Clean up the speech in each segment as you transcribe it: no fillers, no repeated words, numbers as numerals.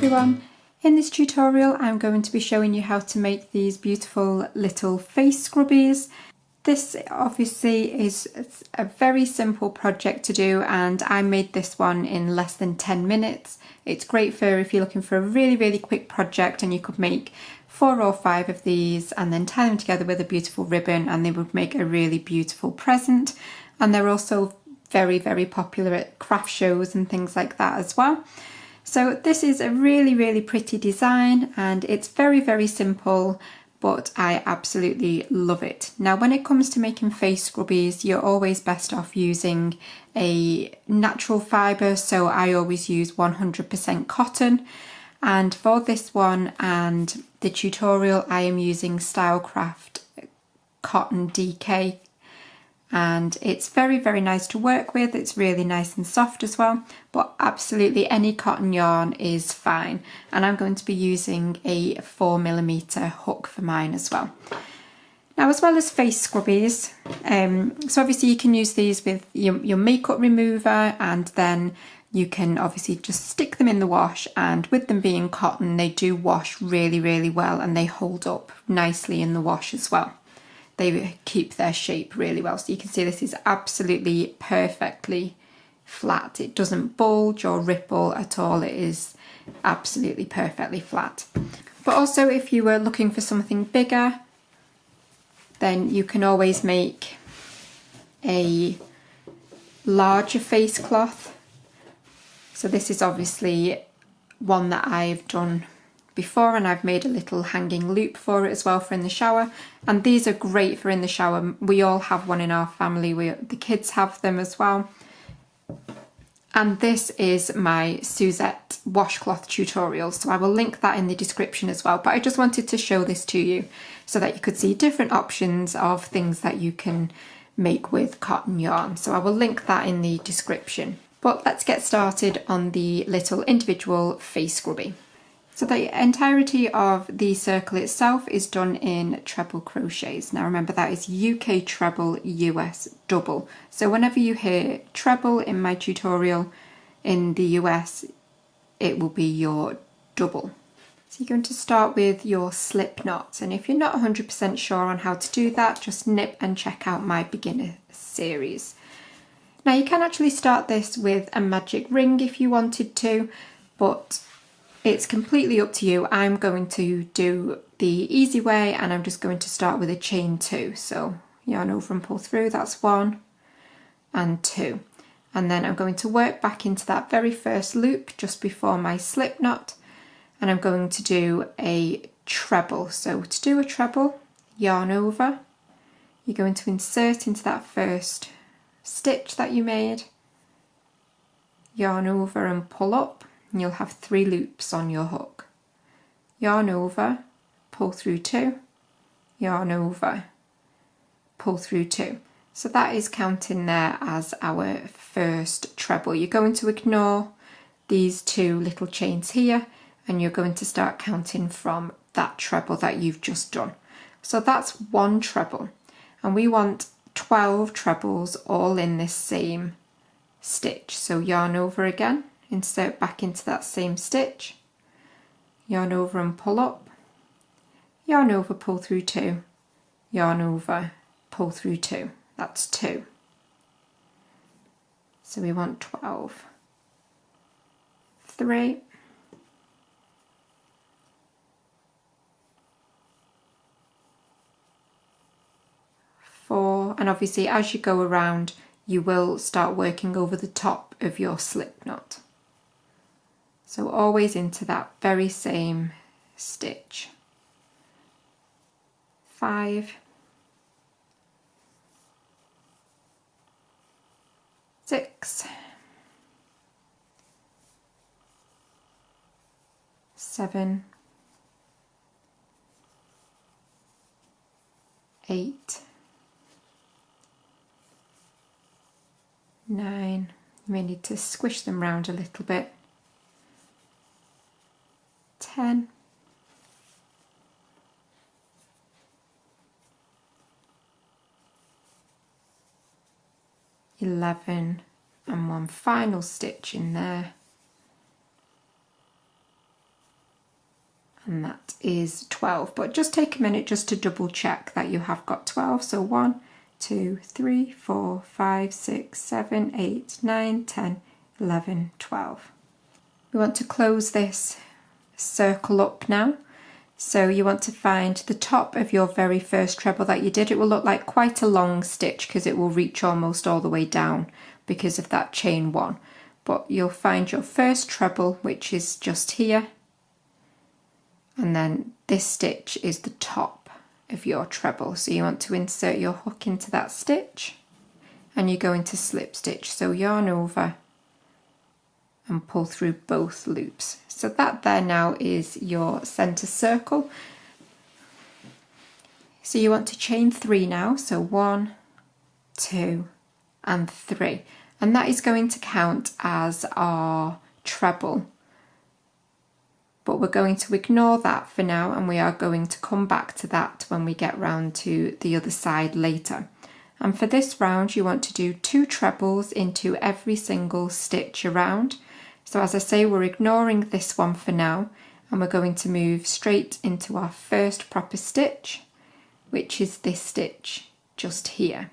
everyone. In this tutorial I'm going to be showing you how to make these beautiful little face scrubbies. This obviously is a very simple project to do and I made this one in less than 10 minutes. It's great for if you're looking for a really quick project, and you could make 4 or 5 of these and then tie them together with a beautiful ribbon and they would make a really beautiful present. And they're also very popular at craft shows and things like that as well. So this is a really pretty design and it's very simple, but I absolutely love it. Now when it comes to making face scrubbies, you're always best off using a natural fibre, so I always use 100% cotton. And for this one and the tutorial I am using Stylecraft Cotton DK, and it's very nice to work with. It's really nice and soft as well, but absolutely any cotton yarn is fine. And I'm going to be using a 4mm hook for mine as well. Now, as well as face scrubbies, so obviously you can use these with your makeup remover, and then you can obviously just stick them in the wash, and with them being cotton they do wash really well and they hold up nicely in the wash as well. They keep their shape really well. So you can see this is absolutely perfectly flat. It doesn't bulge or ripple at all. It is absolutely perfectly flat. But also if you were looking for something bigger, then you can always make a larger face cloth. So this is obviously one that I've done before, and I've made a little hanging loop for it as well for in the shower, and these are great for in the shower. We all have one in our family, the kids have them as well. And this is my Suzette washcloth tutorial, so I will link that in the description as well, but I just wanted to show this to you so that you could see different options of things that you can make with cotton yarn. So I will link that in the description. But let's get started on the little individual face scrubby. So the entirety of the circle itself is done in treble crochets. Now remember, that is UK treble, US double. So whenever you hear treble in my tutorial in the US, it will be your double. So you're going to start with your slip knots, and if you're not 100% sure on how to do that, just nip and check out my beginner series. Now you can actually start this with a magic ring if you wanted to, but it's completely up to you. I'm going to do the easy way and I'm just going to start with a chain 2. So yarn over and pull through, that's 1 and 2. And then I'm going to work back into that very first loop just before my slip knot, and I'm going to do a treble. So to do a treble, yarn over, you're going to insert into that first stitch that you made, yarn over and pull up, and you'll have 3 loops on your hook. Yarn over, pull through 2, yarn over, pull through 2. So that is counting there as our first treble. You're going to ignore these 2 little chains here and you're going to start counting from that treble that you've just done. So that's 1 treble, and we want 12 trebles all in this same stitch. So yarn over again, insert back into that same stitch, yarn over and pull up, yarn over, pull through 2, yarn over, pull through 2. That's 2. So we want 12. 3, 4, and obviously as you go around you will start working over the top of your slip knot. So always into that very same stitch. 5, 6, 7, 8, 9, you may need to squish them round a little bit, 10, 11, and one final stitch in there, and that is 12, but just take a minute just to double check that you have got 12. So 1, 2, 3, 4, 5, 6, 7, 8, 9, 10, 11, 12. We want to close this circle up now. So you want to find the top of your very first treble that you did. It will look like quite a long stitch because it will reach almost all the way down because of that chain 1. But you'll find your first treble, which is just here, and then this stitch is the top of your treble. So you want to insert your hook into that stitch and you go into slip stitch. So yarn over and pull through both loops. So that there now is your center circle. So you want to chain 3 now. So 1, 2 and 3. And that is going to count as our treble. But we're going to ignore that for now, and we are going to come back to that when we get round to the other side later. And for this round you want to do 2 trebles into every single stitch around. So as I say, we're ignoring this one for now, and we're going to move straight into our first proper stitch, which is this stitch just here.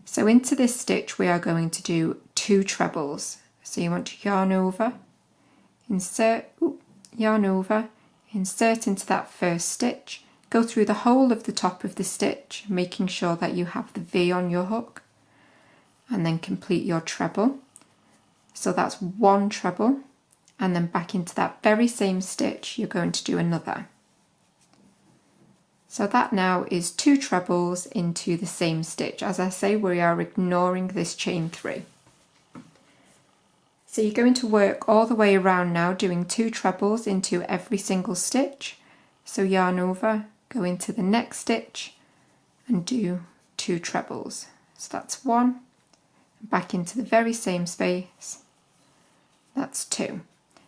So into this stitch we are going to do 2 trebles. So you want to yarn over, insert, yarn over, insert into that first stitch, go through the whole of the top of the stitch, making sure that you have the V on your hook, and then complete your treble. So that's 1 treble, and then back into that very same stitch you're going to do another. So that now is 2 trebles into the same stitch. As I say, we are ignoring this chain 3. So you're going to work all the way around now, doing 2 trebles into every single stitch. So yarn over, go into the next stitch and do 2 trebles. So that's 1, back into the very same space, that's 2.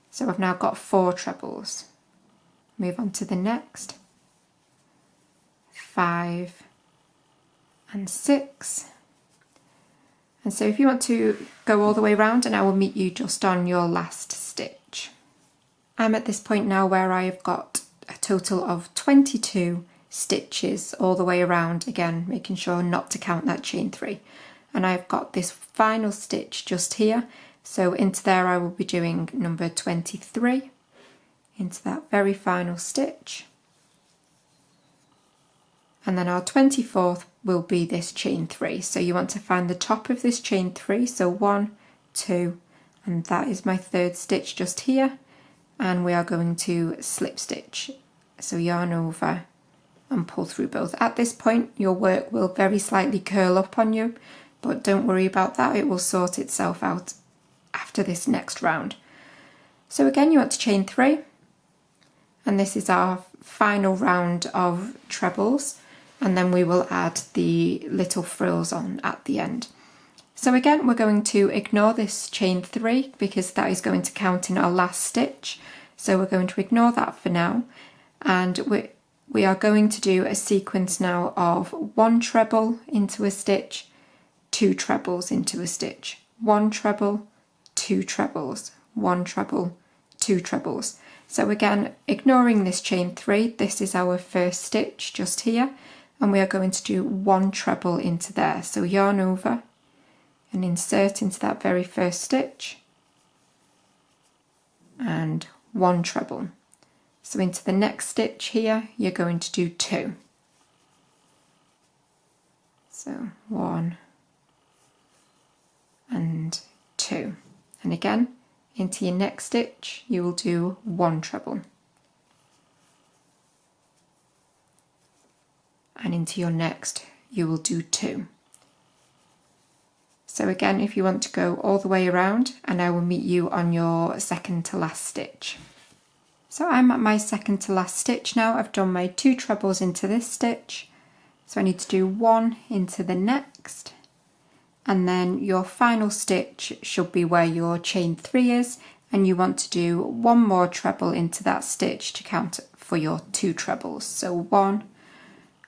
So I've now got 4 trebles. Move on to the next, 5 and 6. And so if you want to go all the way around, and I will meet you just on your last stitch. I'm at this point now where I have got a total of 22 stitches all the way around, again making sure not to count that chain 3. And I've got this final stitch just here, so into there I will be doing number 23, into that very final stitch. And then our 24th will be this chain 3. So you want to find the top of this chain 3, so 1, 2, and that is my 3rd stitch just here, and we are going to slip stitch. So yarn over and pull through both. At this point your work will very slightly curl up on you, but don't worry about that, it will sort itself out after this next round. So again you want to chain 3, and this is our final round of trebles, and then we will add the little frills on at the end. So again we're going to ignore this chain 3 because that is going to count in our last stitch, so we're going to ignore that for now, and we are going to do a sequence now of 1 treble into a stitch, 2 trebles into a stitch, 1 treble, 2 trebles, 1 treble, 2 trebles. So again, ignoring this chain 3, this is our first stitch just here, and we are going to do 1 treble into there. So yarn over and insert into that very first stitch and 1 treble. So into the next stitch here you're going to do 2. So 1 and 2, and again into your next stitch you will do 1 treble, and into your next you will do 2. So again, if you want to go all the way around, and I will meet you on your second to last stitch. So I'm at my second to last stitch now. I've done my 2 trebles into this stitch, so I need to do 1 into the next, and then your final stitch should be where your chain 3 is, and you want to do 1 more treble into that stitch to count for your 2 trebles. So 1,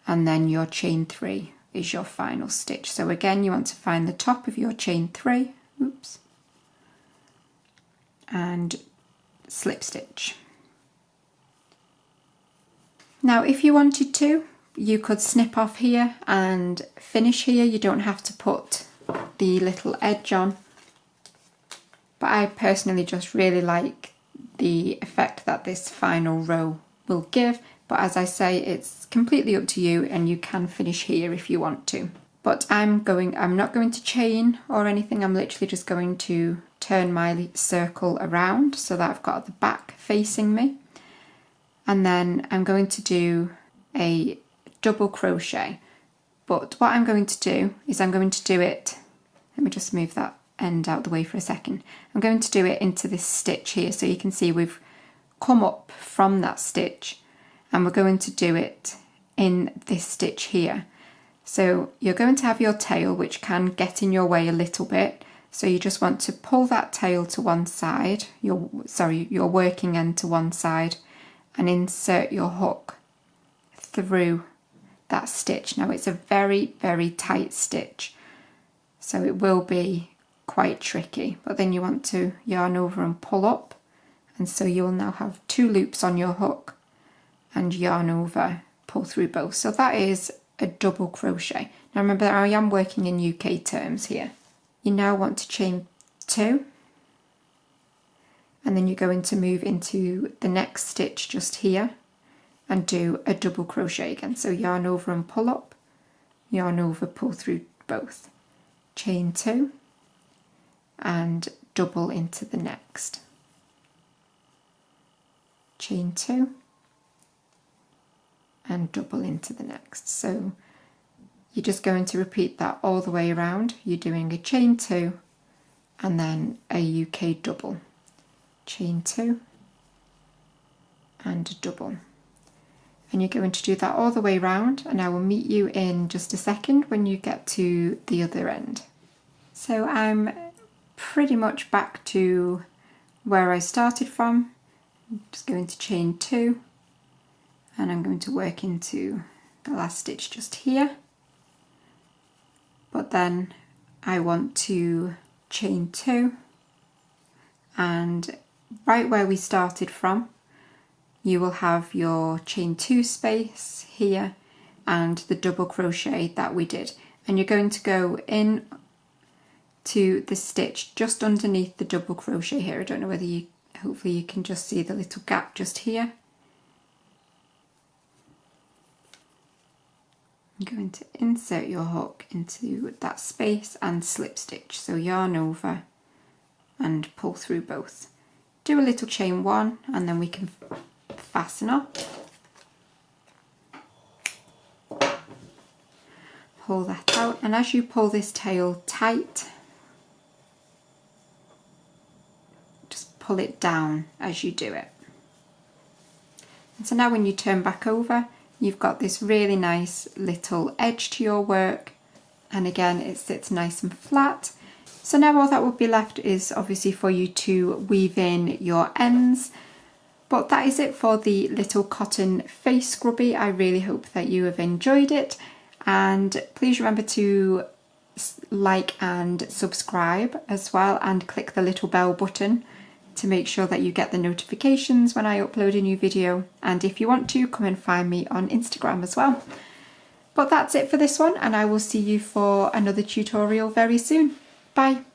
and then your chain 3 is your final stitch. So again you want to find the top of your chain 3, oops, and slip stitch. Now if you wanted to, you could snip off here and finish here. You don't have to put the little edge on. But I personally just really like the effect that this final row will give. But as I say, it's completely up to you, and you can finish here if you want to. But I'm not going to chain or anything. I'm literally just going to turn my circle around so that I've got the back facing me. And then I'm going to do a double crochet. But what I'm going to do is I'm going to do it, let me just move that end out the way for a second. I'm going to do it into this stitch here, so you can see we've come up from that stitch, and we're going to do it in this stitch here. So you're going to have your tail, which can get in your way a little bit, so you just want to pull that tail to one side, your working end to one side, and insert your hook through that stitch. Now it's a very, very tight stitch, so it will be quite tricky, but then you want to yarn over and pull up, and so you'll now have 2 loops on your hook and yarn over, pull through both. So that is a double crochet. Now remember, I am working in UK terms here. You now want to chain 2, and then you're going to move into the next stitch just here and do a double crochet again. So yarn over and pull up, yarn over, pull through both, chain 2 and double into the next, chain 2 and double into the next. So you're just going to repeat that all the way around. You're doing a chain 2 and then a UK double, chain 2 and a double, and you're going to do that all the way around, and I will meet you in just a second when you get to the other end. So I'm pretty much back to where I started from. I'm just going to chain 2, and I'm going to work into the last stitch just here, but then I want to chain 2, and right where we started from, you will have your chain 2 space here and the double crochet that we did, and you're going to go in to the stitch just underneath the double crochet here. I don't know whether you, hopefully you can just see the little gap just here. You're going to insert your hook into that space and slip stitch, so yarn over and pull through both. Do a little chain 1 and then we can fasten up. Pull that out, and as you pull this tail tight, just pull it down as you do it. And so now when you turn back over, you've got this really nice little edge to your work, and again it sits nice and flat. So now all that would be left is obviously for you to weave in your ends. But that is it for the little cotton face scrubby. I really hope that you have enjoyed it, and please remember to like and subscribe as well, and click the little bell button to make sure that you get the notifications when I upload a new video. And if you want to, come and find me on Instagram as well. But that's it for this one, and I will see you for another tutorial very soon. Bye.